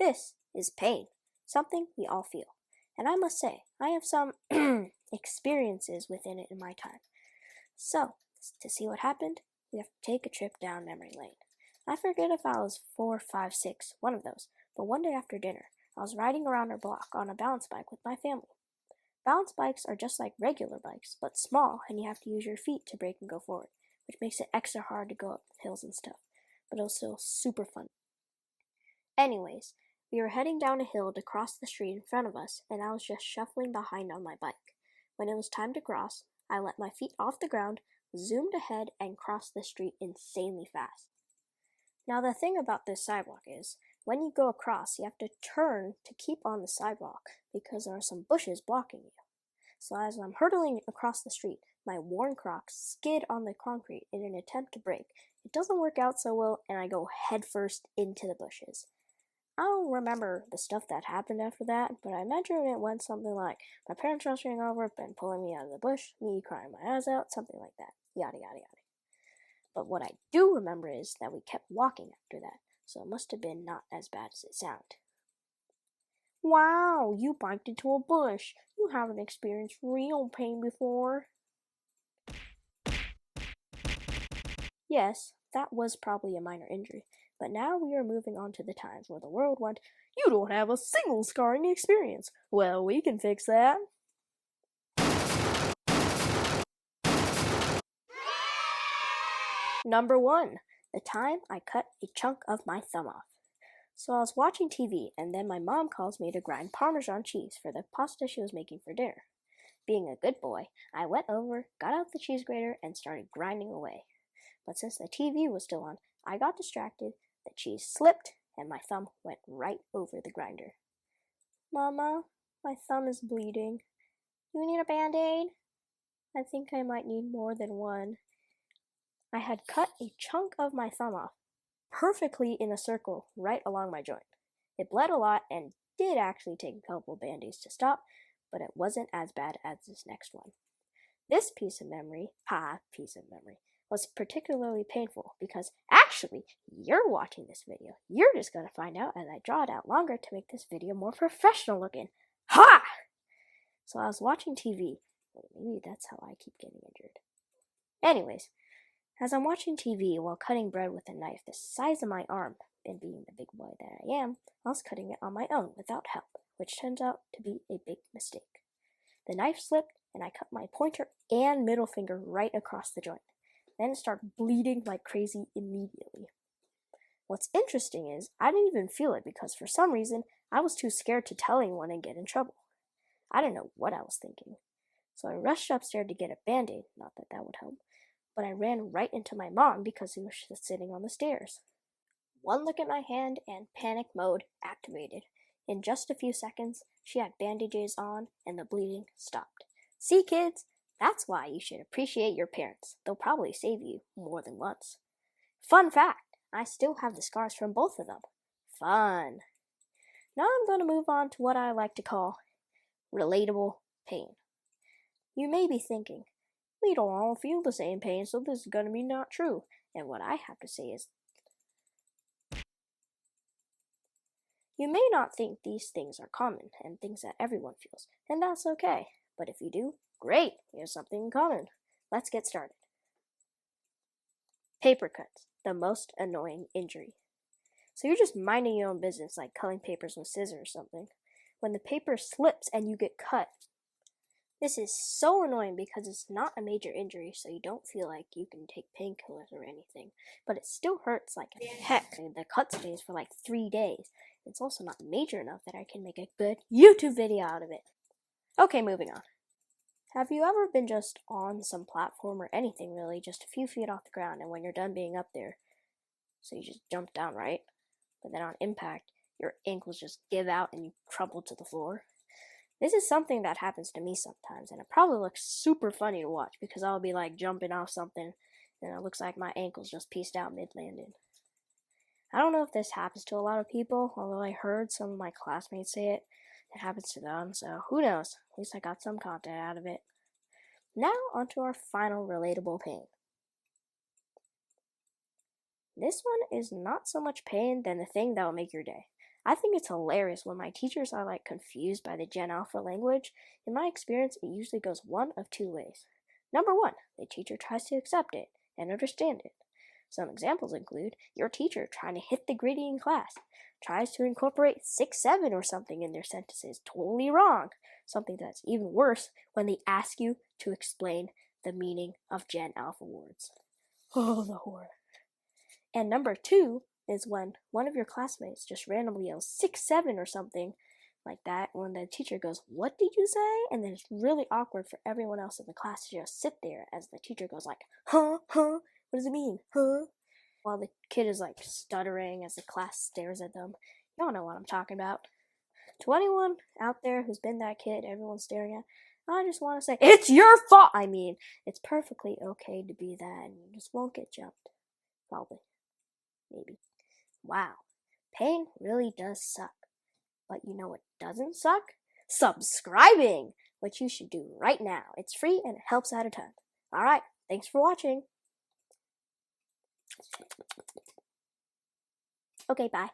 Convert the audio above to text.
This is pain, something we all feel. And I must say, I have some experiences within it in my time. So, to see what happened, we have to take a trip down memory lane. I forget if I was 4, 5, 6, one of those, but one day after dinner, I was riding around our block on a balance bike with my family. Balance bikes are just like regular bikes, but small, and you have to use your feet to brake and go forward, which makes it extra hard to go up hills and stuff, but it was still super fun. Anyways, we were heading down a hill to cross the street in front of us, and I was just shuffling behind on my bike. When it was time to cross, I let my feet off the ground, zoomed ahead, and crossed the street insanely fast. Now the thing about this sidewalk is, when you go across, you have to turn to keep on the sidewalk because there are some bushes blocking you. So as I'm hurtling across the street, my worn Crocs skid on the concrete in an attempt to brake. It doesn't work out so well, and I go headfirst into the bushes. I don't remember the stuff that happened after that, but I imagine it went something like my parents rushing over and pulling me out of the bush, me crying my eyes out, something like that. Yada yada yada. But what I do remember is that we kept walking after that, so it must have been not as bad as it sounded. Wow, you biked into a bush. You haven't experienced real pain before. Yes, that was probably a minor injury, but now we are moving on to the times where the world went, you don't have a single scarring experience. Well, we can fix that. Number 1, the time I cut a chunk of my thumb off. So I was watching TV, and then my mom calls me to grind Parmesan cheese for the pasta she was making for dinner. Being a good boy, I went over, got out the cheese grater, and started grinding away. But since the TV was still on, I got distracted, the cheese slipped, and my thumb went right over the grinder. Mama, my thumb is bleeding. Do you need a Band-Aid? I think I might need more than one. I had cut a chunk of my thumb off, perfectly in a circle right along my joint. It bled a lot and did actually take a couple Band-Aids to stop, but it wasn't as bad as this next one. This piece of memory, was particularly painful because actually, you're watching this video. You're just going to find out as I draw it out longer to make this video more professional looking. Ha! So I was watching TV. Well, maybe that's how I keep getting injured. Anyways, as I'm watching TV while cutting bread with a knife the size of my arm, and being the big boy that I am, I was cutting it on my own without help, which turns out to be a big mistake. The knife slipped, and I cut my pointer and middle finger right across the joint. Then it started bleeding like crazy immediately. What's interesting is, I didn't even feel it because for some reason, I was too scared to tell anyone and get in trouble. I didn't know what I was thinking. So I rushed upstairs to get a Band-Aid, not that that would help, but I ran right into my mom because she was just sitting on the stairs. One look at my hand and panic mode activated. In just a few seconds, she had bandages on and the bleeding stopped. See, kids? That's why you should appreciate your parents. They'll probably save you more than once. Fun fact, I still have the scars from both of them. Fun. Now I'm going to move on to what I like to call relatable pain. You may be thinking, we don't all feel the same pain, so this is going to be not true. And what I have to say is, you may not think these things are common and things that everyone feels, and that's okay. But if you do, great, here's something in common. Let's get started. Paper cuts, the most annoying injury. So you're just minding your own business, like cutting papers with scissors or something. When the paper slips and you get cut, this is so annoying because it's not a major injury, so you don't feel like you can take painkillers or anything. But it still hurts like heck. The cut stays for like 3 days. It's also not major enough that I can make a good YouTube video out of it. Okay, moving on. Have you ever been just on some platform or anything really, just a few feet off the ground, and when you're done being up there, so you just jump down, right? But then on impact, your ankles just give out and you crumple to the floor? This is something that happens to me sometimes, and it probably looks super funny to watch because I'll be like jumping off something and it looks like my ankles just pieced out mid-landing. I don't know if this happens to a lot of people, although I heard some of my classmates say it. It happens to them, so who knows? At least I got some content out of it. Now, onto our final relatable pain. This one is not so much pain than the thing that will make your day. I think it's hilarious when my teachers are like confused by the Gen Alpha language. In my experience, it usually goes one of two ways. Number one, the teacher tries to accept it and understand it. Some examples include your teacher trying to hit the gritty in class, tries to incorporate 6-7 or something in their sentences, totally wrong. Something that's even worse when they ask you to explain the meaning of Gen Alpha words. Oh, the horror. And number two is when one of your classmates just randomly yells 6-7 or something like that, when the teacher goes, "What did you say?" And then it's really awkward for everyone else in the class to just sit there as the teacher goes like, "Huh? What does it mean? Huh?" While the kid is like stuttering as the class stares at them. Y'all know what I'm talking about. To anyone out there who's been that kid everyone's staring at, I just want to say, it's your fault! I mean, it's perfectly okay to be that, and you just won't get jumped. Probably. Maybe. Wow. Pain really does suck. But you know what doesn't suck? Subscribing! Which you should do right now. It's free and it helps out a ton. Alright, thanks for watching. Okay, bye.